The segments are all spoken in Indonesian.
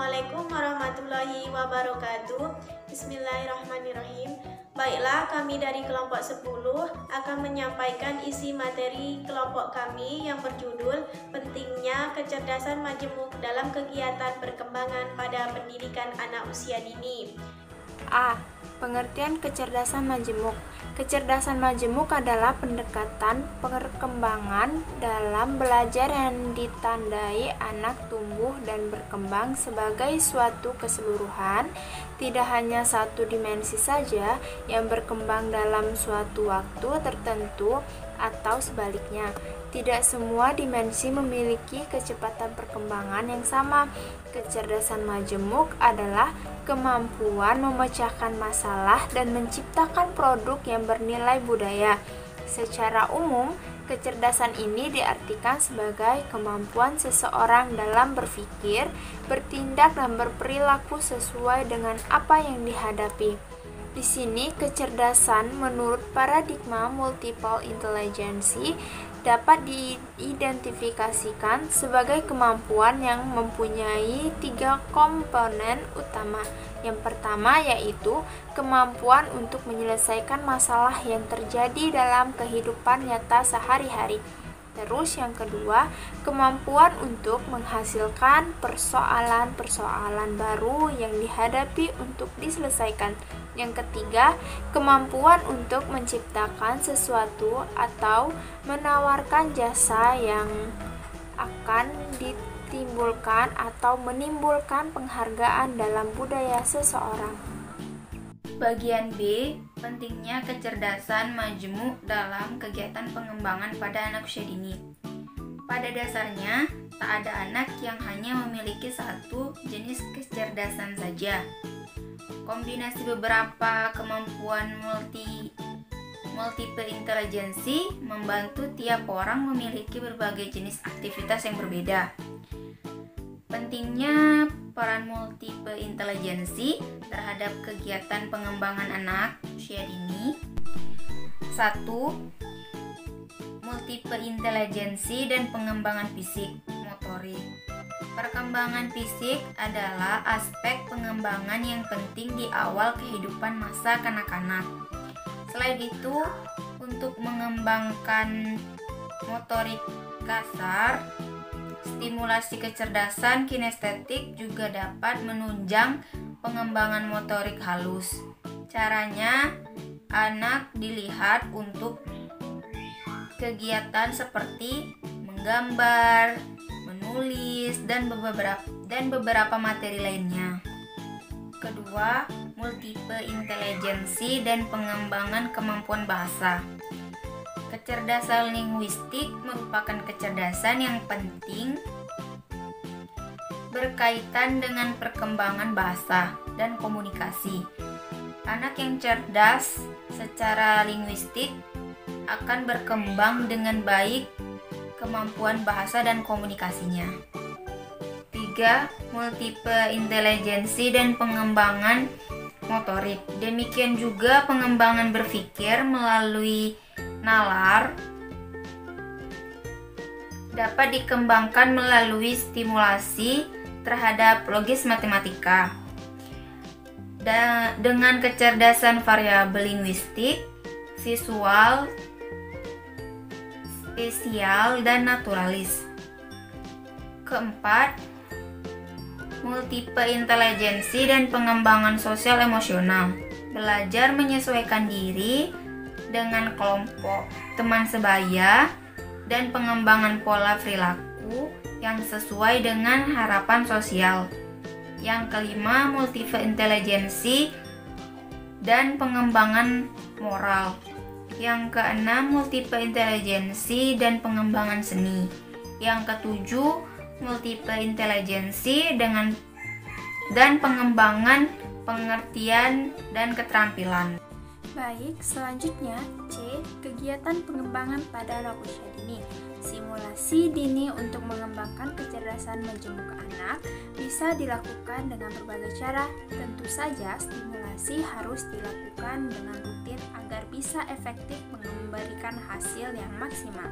Assalamualaikum warahmatullahi wabarakatuh. Bismillahirrahmanirrahim. Baiklah, kami dari kelompok 10 akan menyampaikan isi materi kelompok kami yang berjudul Pentingnya Kecerdasan Majemuk dalam Kegiatan Perkembangan pada Pendidikan Anak Usia Dini. A. Pengertian kecerdasan majemuk. Kecerdasan majemuk adalah pendekatan perkembangan dalam belajar yang ditandai anak tumbuh dan berkembang sebagai suatu keseluruhan, tidak hanya satu dimensi saja yang berkembang dalam suatu waktu tertentu atau sebaliknya. Tidak semua dimensi memiliki kecepatan perkembangan yang sama. Kecerdasan majemuk adalah kemampuan memecahkan masalah dan menciptakan produk yang bernilai budaya. Secara umum, kecerdasan ini diartikan sebagai kemampuan seseorang dalam berpikir, bertindak, dan berperilaku sesuai dengan apa yang dihadapi. Di sini, kecerdasan menurut paradigma multiple intelligence dapat diidentifikasikan sebagai kemampuan yang mempunyai 3 komponen utama. Yang pertama yaitu kemampuan untuk menyelesaikan masalah yang terjadi dalam kehidupan nyata sehari-hari. Terus yang kedua, kemampuan untuk menghasilkan persoalan-persoalan baru yang dihadapi untuk diselesaikan. Yang ketiga, kemampuan untuk menciptakan sesuatu atau menawarkan jasa yang akan ditimbulkan atau menimbulkan penghargaan dalam budaya seseorang. Bagian B, pentingnya kecerdasan majemuk dalam kegiatan pengembangan pada anak usia dini. Pada dasarnya, tak ada anak yang hanya memiliki satu jenis kecerdasan saja. Kombinasi beberapa kemampuan multiple intelligence membantu tiap orang memiliki berbagai jenis aktivitas yang berbeda. Pentingnya peran multiple intelligence terhadap kegiatan pengembangan anak usia dini. 1. Multiple intelligence dan pengembangan fisik motorik. Perkembangan fisik adalah aspek pengembangan yang penting di awal kehidupan masa kanak-kanak. Selain itu, untuk mengembangkan motorik kasar, stimulasi kecerdasan kinestetik juga dapat menunjang pengembangan motorik halus. Caranya, anak dilihat untuk kegiatan seperti menggambar, menulis, dan beberapa materi lainnya. Kedua, multiple intelligence dan pengembangan kemampuan bahasa. Kecerdasan linguistik merupakan kecerdasan yang penting berkaitan dengan perkembangan bahasa dan komunikasi. Anak yang cerdas secara linguistik akan berkembang dengan baik kemampuan bahasa dan komunikasinya. 3. Multiple intelligence dan pengembangan motorik. Demikian juga pengembangan berpikir melalui nalar dapat dikembangkan melalui stimulasi terhadap logis matematika. Dengan kecerdasan variabel linguistik, visual, spesial, dan naturalis. Keempat, multiple intelligence dan pengembangan sosial emosional. Belajar menyesuaikan diri dengan kelompok teman sebaya dan pengembangan pola perilaku yang sesuai dengan harapan sosial. Yang kelima, multiple intelligence dan pengembangan moral. Yang keenam, multiple intelligence dan pengembangan seni. Yang ketujuh, multiple intelligence dan pengembangan pengertian dan keterampilan. Baik, selanjutnya C. Kegiatan pengembangan pada anak usia dini. Simulasi dini untuk mengembangkan kecerdasan majemuk anak bisa dilakukan dengan berbagai cara. Tentu saja stimulasi harus dilakukan dengan rutin agar bisa efektif memberikan hasil yang maksimal.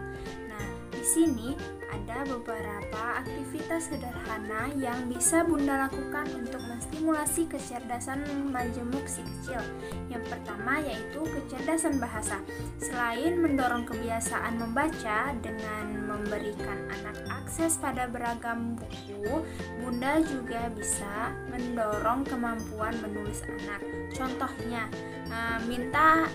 Nah, Di sini ada beberapa aktivitas sederhana yang bisa Bunda lakukan untuk menstimulasi kecerdasan majemuk si kecil. Yang pertama yaitu kecerdasan bahasa. Selain mendorong kebiasaan membaca dengan memberikan anak akses pada beragam buku, Bunda juga bisa mendorong kemampuan menulis anak. Contohnya, minta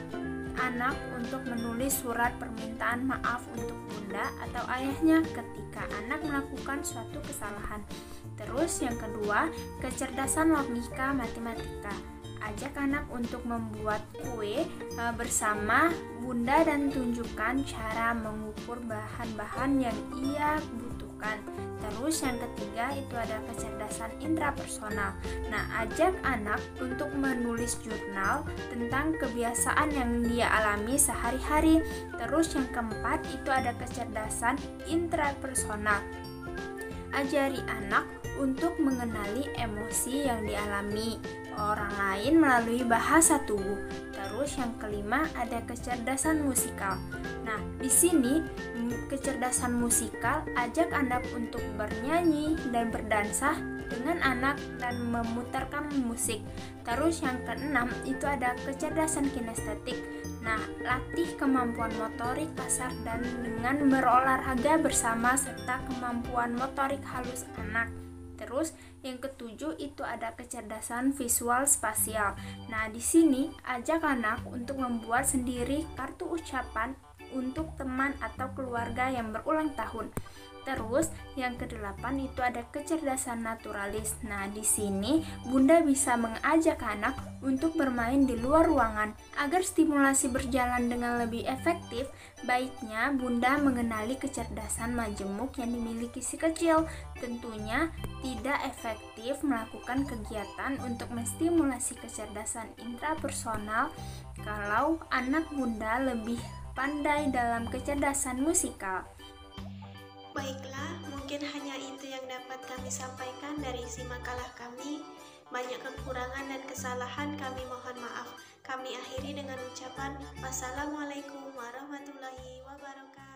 anak untuk menulis surat permintaan maaf untuk bunda atau ayahnya ketika anak melakukan suatu kesalahan. Terus yang kedua, kecerdasan logika matematika. Ajak anak untuk membuat kue bersama bunda dan tunjukkan cara mengukur bahan-bahan yang ia butuhkan. Terus yang ketiga itu ada kecerdasan intrapersonal. Nah, ajak anak untuk menulis jurnal tentang kebiasaan yang dia alami sehari-hari. Terus yang keempat itu ada kecerdasan intrapersonal. Ajari anak untuk mengenali emosi yang dialami orang lain melalui bahasa tubuh. Terus yang kelima ada kecerdasan musikal. Nah, di sini kecerdasan musikal ajak anak untuk bernyanyi dan berdansa dengan anak dan memutarkan musik. Terus yang keenam itu ada kecerdasan kinestetik. Nah, latih kemampuan motorik kasar dan dengan berolahraga bersama serta kemampuan motorik halus anak. Terus yang ketujuh itu ada kecerdasan visual spasial. Nah, di sini ajak anak untuk membuat sendiri kartu ucapan untuk teman atau keluarga yang berulang tahun. Terus yang kedelapan itu ada kecerdasan naturalis. Nah, di sini Bunda bisa mengajak anak untuk bermain di luar ruangan. Agar stimulasi berjalan dengan lebih efektif, baiknya Bunda mengenali kecerdasan majemuk yang dimiliki si kecil. Tentunya tidak efektif melakukan kegiatan untuk menstimulasi kecerdasan intrapersonal kalau anak Bunda lebih pandai dalam kecerdasan musikal. Baiklah, mungkin hanya itu yang dapat kami sampaikan dari isi makalah kami. Banyak kekurangan dan kesalahan kami mohon maaf. Kami akhiri dengan ucapan wassalamualaikum warahmatullahi wabarakatuh.